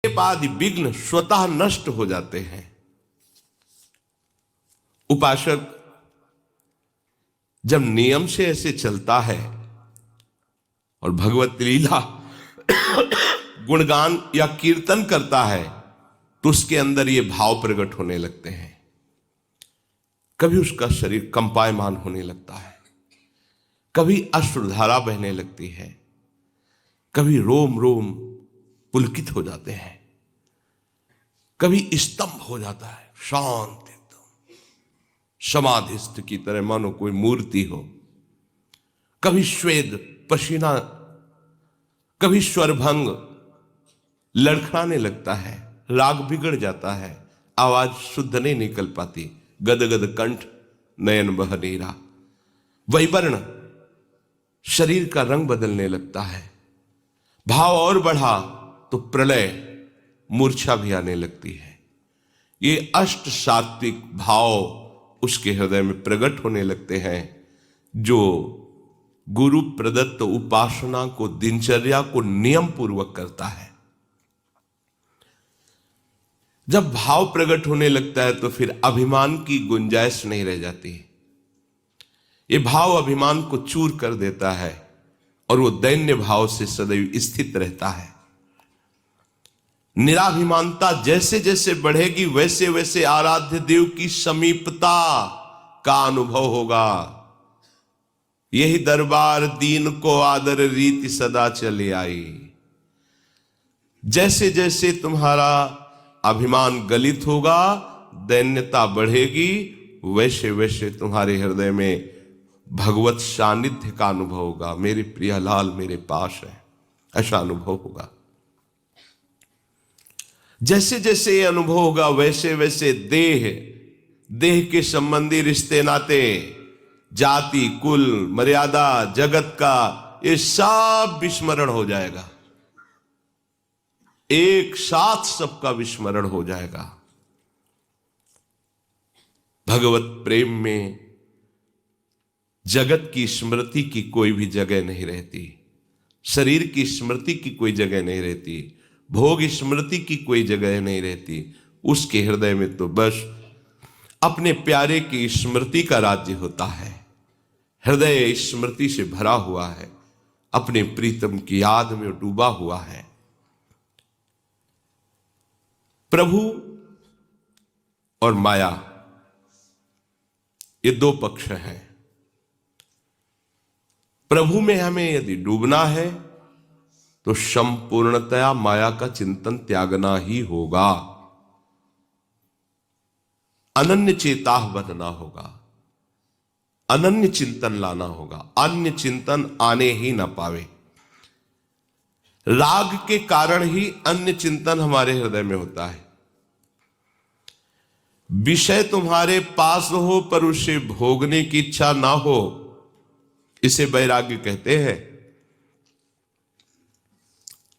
आदि विघ्न स्वतः नष्ट हो जाते हैं। उपासक जब नियम से ऐसे चलता है और भगवत लीला गुणगान या कीर्तन करता है तो उसके अंदर ये भाव प्रकट होने लगते हैं। कभी उसका शरीर कंपायमान होने लगता है, कभी अश्रुधारा बहने लगती है, कभी रोम रोम पुलकित हो जाते हैं, कभी स्तंभ हो जाता है, शांत एकदम समाधिस्थ की तरह मानो कोई मूर्ति हो, कभी श्वेत पसीना, कभी स्वरभंग लड़खड़ाने लगता है, राग बिगड़ जाता है, आवाज शुद्ध नहीं निकल पाती, गदगद कंठ, नयन बह नीरा, वैवर्ण शरीर का रंग बदलने लगता है, भाव और बढ़ा तो प्रलय मूर्छा भी आने लगती है। ये अष्ट सात्विक भाव उसके हृदय में प्रकट होने लगते हैं, जो गुरु प्रदत्त उपासना को, दिनचर्या को नियम पूर्वक करता है। जब भाव प्रकट होने लगता है तो फिर अभिमान की गुंजाइश नहीं रह जाती। ये भाव अभिमान को चूर कर देता है और वो दैन्य भाव से सदैव स्थित रहता है। निराभिमानता जैसे जैसे बढ़ेगी वैसे वैसे आराध्य देव की समीपता का अनुभव होगा। यही दरबार दीन को आदर रीति सदा चली आई। जैसे जैसे तुम्हारा अभिमान गलित होगा, दैन्यता बढ़ेगी, वैसे वैसे तुम्हारे हृदय में भगवत सानिध्य का अनुभव होगा। मेरे प्रियलाल मेरे पास है, ऐसा अनुभव होगा। जैसे जैसे ये अनुभव होगा वैसे वैसे देह के संबंधी रिश्ते नाते, जाति कुल मर्यादा जगत का, ये सब विस्मरण हो जाएगा। एक साथ सबका विस्मरण हो जाएगा। भगवत प्रेम में जगत की स्मृति की कोई भी जगह नहीं रहती, शरीर की स्मृति की कोई जगह नहीं रहती, भोग स्मृति की कोई जगह नहीं रहती। उसके हृदय में तो बस अपने प्यारे की स्मृति का राज्य होता है। हृदय स्मृति से भरा हुआ है, अपने प्रीतम की याद में डूबा हुआ है। प्रभु और माया ये दो पक्ष हैं। प्रभु में हमें यदि डूबना है तो संपूर्णतया माया का चिंतन त्यागना ही होगा, अनन्य चेताह बनना होगा, अनन्य चिंतन लाना होगा, अन्य चिंतन आने ही ना पावे। राग के कारण ही अन्य चिंतन हमारे हृदय में होता है। विषय तुम्हारे पास हो पर उसे भोगने की इच्छा ना हो, इसे वैराग्य कहते हैं।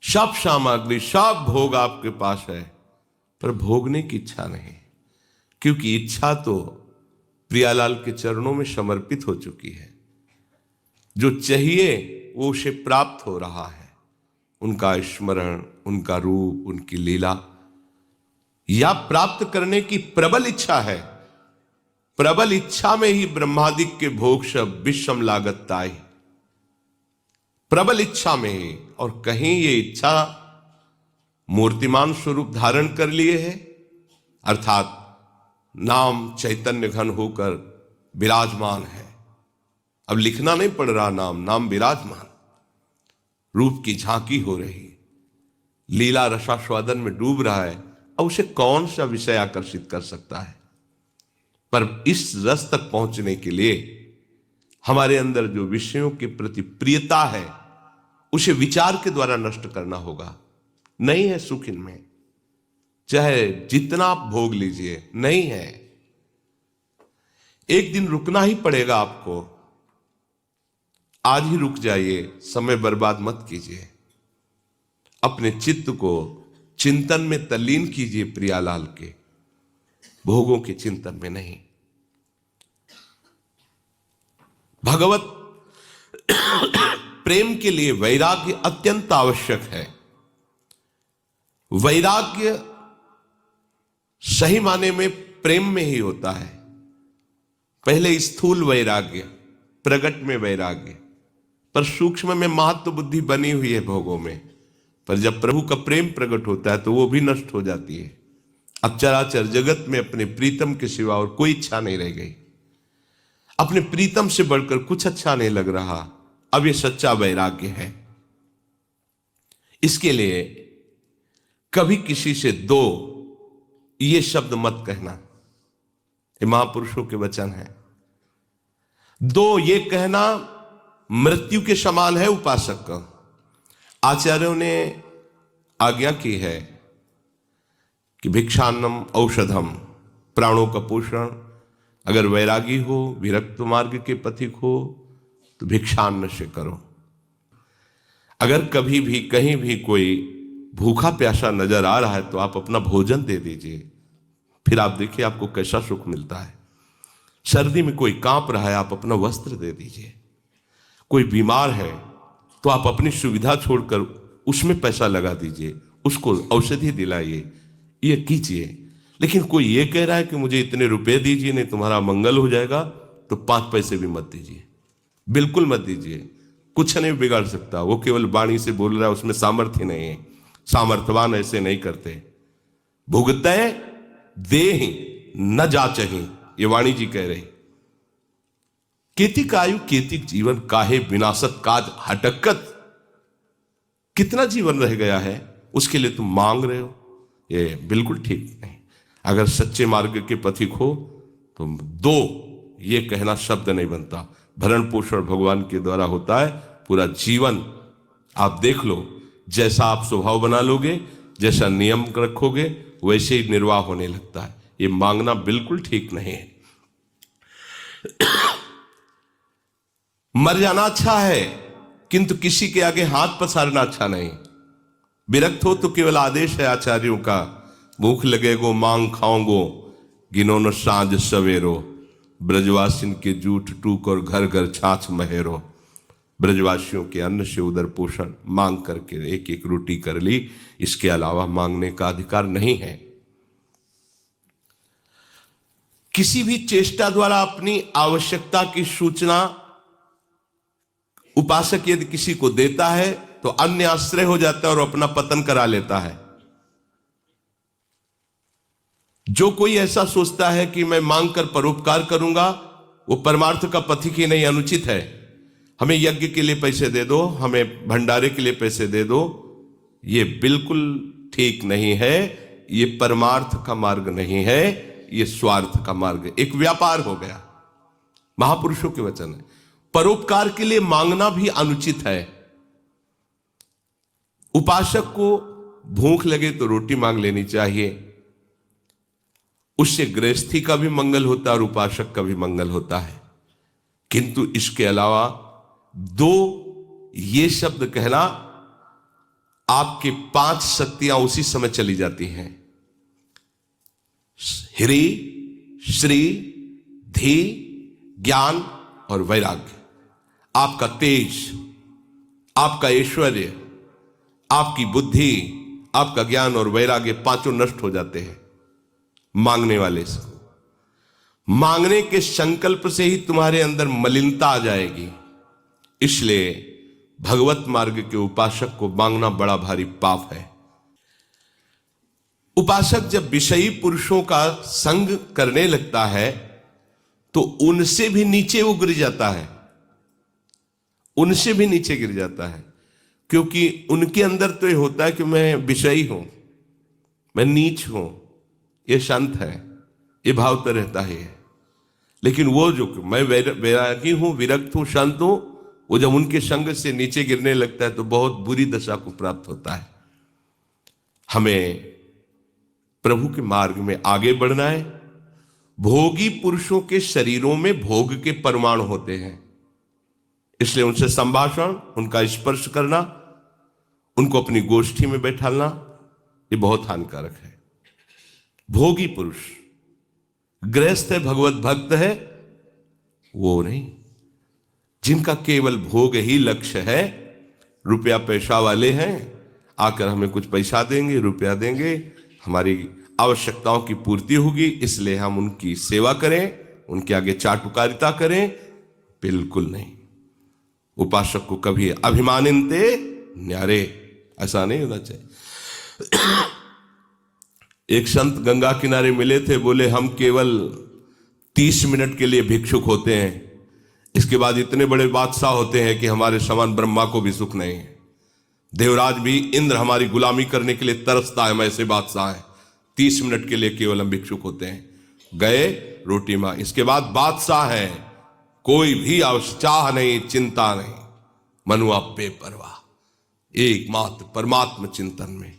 सब सामग्री सब भोग आपके पास है पर भोगने की इच्छा नहीं, क्योंकि इच्छा तो प्रियालाल के चरणों में समर्पित हो चुकी है। जो चाहिए वो उसे प्राप्त हो रहा है। उनका स्मरण, उनका रूप, उनकी लीला या प्राप्त करने की प्रबल इच्छा है। प्रबल इच्छा में ही ब्रह्मादिक के भोग सब विषम लागत ताई, प्रबल इच्छा में ही। और कहीं ये इच्छा मूर्तिमान स्वरूप धारण कर लिए है, अर्थात नाम चैतन्य घन होकर विराजमान है। अब लिखना नहीं पड़ रहा, नाम विराजमान, रूप की झांकी हो रही, लीला रसास्वादन में डूब रहा है। अब उसे कौन सा विषय आकर्षित कर सकता है? पर इस रस तक पहुंचने के लिए हमारे अंदर जो विषयों के प्रति प्रियता है उसे विचार के द्वारा नष्ट करना होगा। नहीं है सुख इनमें, चाहे जितना आप भोग लीजिए, नहीं है। एक दिन रुकना ही पड़ेगा आपको। आज ही रुक जाइए, समय बर्बाद मत कीजिए। अपने चित्त को चिंतन में तल्लीन कीजिए, प्रियालाल के भोगों के चिंतन में नहीं। भगवत प्रेम के लिए वैराग्य अत्यंत आवश्यक है। वैराग्य सही माने में प्रेम में ही होता है। पहले स्थूल वैराग्य, प्रगट में वैराग्य, पर सूक्ष्म में महत्व बुद्धि बनी हुई है भोगों में। पर जब प्रभु का प्रेम प्रकट होता है तो वो भी नष्ट हो जाती है। अब चराचर जगत में अपने प्रीतम के सिवा और कोई इच्छा नहीं रह गई। अपने प्रीतम से बढ़कर कुछ अच्छा नहीं लग रहा। अब ये सच्चा वैराग्य है। इसके लिए कभी किसी से दो ये शब्द मत कहना। ये महापुरुषों के वचन है। दो ये कहना मृत्यु के समान है उपासक का। आचार्यों ने आज्ञा की है कि भिक्षान्नम औषधम, प्राणों का पोषण। अगर वैरागी हो, विरक्त मार्ग के पथिक हो तो भिक्षान्न से करो। अगर कभी भी कहीं भी कोई भूखा प्यासा नजर आ रहा है तो आप अपना भोजन दे दीजिए, फिर आप देखिए आपको कैसा सुख मिलता है। सर्दी में कोई कांप रहा है, आप अपना वस्त्र दे दीजिए। कोई बीमार है तो आप अपनी सुविधा छोड़कर उसमें पैसा लगा दीजिए, उसको औषधि दिलाइए, ये कीजिए। लेकिन कोई ये कह रहा है कि मुझे इतने रुपए दीजिए नहीं तुम्हारा मंगल हो जाएगा, तो 5 पैसे भी मत दीजिए, बिल्कुल मत दीजिए। कुछ नहीं बिगाड़ सकता, वो केवल वाणी से बोल रहा है, उसमें सामर्थ्य नहीं है। सामर्थ्यवान ऐसे नहीं करते। भुगते दे न जाचहि, ये वाणी जी कह रही। केतिक आयु केतिक जीवन, काहे विनाशत काज हटकत। कितना जीवन रह गया है उसके लिए तुम मांग रहे हो, ये बिल्कुल ठीक नहीं। अगर सच्चे मार्ग के पथिक हो तो दो ये कहना शब्द नहीं बनता। भरण पोषण भगवान के द्वारा होता है। पूरा जीवन आप देख लो, जैसा आप स्वभाव बना लोगे, जैसा नियम रखोगे, वैसे ही निर्वाह होने लगता है। ये मांगना बिल्कुल ठीक नहीं है। मर जाना अच्छा है, किंतु किसी के आगे हाथ पसारना अच्छा नहीं। विरक्त हो तो केवल आदेश है आचार्यों का, भूख लगेगो मांग खाओगो, गिनो न साँझ सवेरो, ब्रजवासिन के जूठ टूक और घर घर छाछ महेरो। ब्रजवासियों के अन्न से उदर पोषण मांग करके एक एक रोटी कर ली, इसके अलावा मांगने का अधिकार नहीं है। किसी भी चेष्टा द्वारा अपनी आवश्यकता की सूचना उपासक यदि किसी को देता है तो अन्य आश्रय हो जाता है और अपना पतन करा लेता है। जो कोई ऐसा सोचता है कि मैं मांग कर परोपकार करूंगा, वो परमार्थ का पथिक ही नहीं, अनुचित है। हमें यज्ञ के लिए पैसे दे दो, हमें भंडारे के लिए पैसे दे दो, ये बिल्कुल ठीक नहीं है। ये परमार्थ का मार्ग नहीं है, ये स्वार्थ का मार्ग, एक व्यापार हो गया। महापुरुषों के वचन है। परोपकार के लिए मांगना भी अनुचित है। उपासक को भूख लगे तो रोटी मांग लेनी चाहिए, उससे गृहस्थी का भी मंगल होता है और उपासक का भी मंगल होता है। किंतु इसके अलावा दो ये शब्द कहना, आपके 5 शक्तियां उसी समय चली जाती हैं। ह्री, श्री, धी, ज्ञान और वैराग्य। आपका तेज, आपका ऐश्वर्य, आपकी बुद्धि, आपका ज्ञान और वैराग्य पांचों नष्ट हो जाते हैं मांगने वाले से। मांगने के संकल्प से ही तुम्हारे अंदर मलिनता आ जाएगी। इसलिए भगवत मार्ग के उपासक को मांगना बड़ा भारी पाप है। उपासक जब विषयी पुरुषों का संग करने लगता है तो उनसे भी नीचे वो गिर जाता है, उनसे भी नीचे गिर जाता है। क्योंकि उनके अंदर तो ये होता है कि मैं विषयी हूं, मैं नीच हूं, ये संत है, ये भाव तो रहता ही है। लेकिन वो जो मैं वैरागी हूं, विरक्त हूं, संत हूं, वो जब उनके संग से नीचे गिरने लगता है तो बहुत बुरी दशा को प्राप्त होता है। हमें प्रभु के मार्ग में आगे बढ़ना है। भोगी पुरुषों के शरीरों में भोग के परमाणु होते हैं, इसलिए उनसे संभाषण, उनका स्पर्श करना, उनको अपनी गोष्ठी में बैठालना, ये बहुत हानिकारक है। भोगी पुरुष, गृहस्थ है, भगवत भक्त है, वो नहीं। जिनका केवल भोग ही लक्ष्य है, रुपया पैसा वाले हैं, आकर हमें कुछ पैसा देंगे, रुपया देंगे, हमारी आवश्यकताओं की पूर्ति होगी, इसलिए हम उनकी सेवा करें, उनके आगे चाटुकारिता करें। बिल्कुल नहीं। उपासक को कभी अभिमानिनते न्यारे, ऐसा नहीं होना चाहिए। एक संत गंगा किनारे मिले थे, बोले हम केवल 30 मिनट के लिए भिक्षुक होते हैं, इसके बाद इतने बड़े बादशाह होते हैं कि हमारे समान ब्रह्मा को भी सुख नहीं है। देवराज भी, इंद्र हमारी गुलामी करने के लिए तरसता है, हम ऐसे बादशाह हैं। 30 मिनट के लिए केवल हम भिक्षुक होते हैं। गए रोटी मां, इसके बाद बादशाह है, कोई भी चाह नहीं, चिंता नहीं, मनुआ बेपरवाह, एकमात्र परमात्म चिंतन में,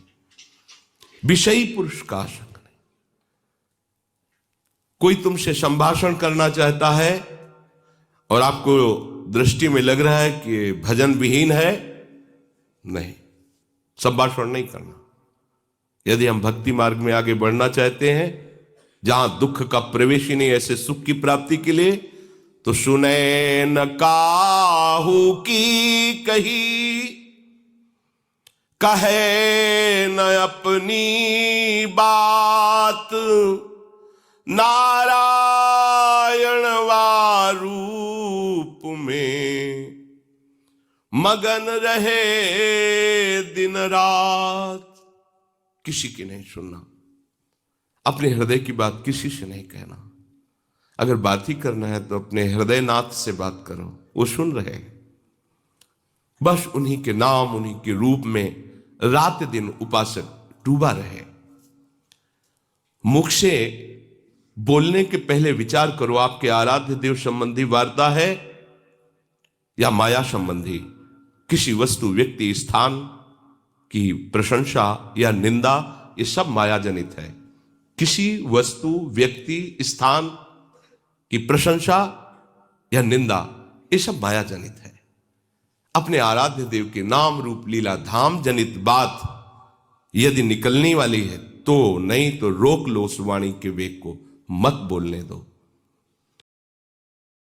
विषयी पुरुष का आशंक नहीं। कोई तुमसे संभाषण करना चाहता है और आपको दृष्टि में लग रहा है कि भजन विहीन है, नहीं, संभाषण नहीं करना। यदि हम भक्ति मार्ग में आगे बढ़ना चाहते हैं, जहां दुख का प्रवेश ही नहीं, ऐसे सुख की प्राप्ति के लिए, तो सुने न काहू की कही, कहे न अपनी बात, नारायण वारूप में मगन रहे दिन रात। किसी की नहीं सुनना, अपने हृदय की बात किसी से नहीं कहना। अगर बात ही करना है तो अपने हृदयनाथ से बात करो, वो सुन रहे। बस उन्हीं के नाम, उन्हीं के रूप में रात दिन उपासक डूबा रहे। मुख से बोलने के पहले विचार करो, आपके आराध्य देव संबंधी वार्ता है या माया संबंधी, किसी वस्तु, व्यक्ति, स्थान की प्रशंसा या निंदा, ये सब माया जनित है। किसी वस्तु, व्यक्ति, स्थान की प्रशंसा या निंदा, ये सब माया जनित है। अपने आराध्य देव के नाम रूप लीला धाम जनित बात यदि निकलने वाली है तो, नहीं तो रोक लो उस वाणी के वेग को, मत बोलने दो।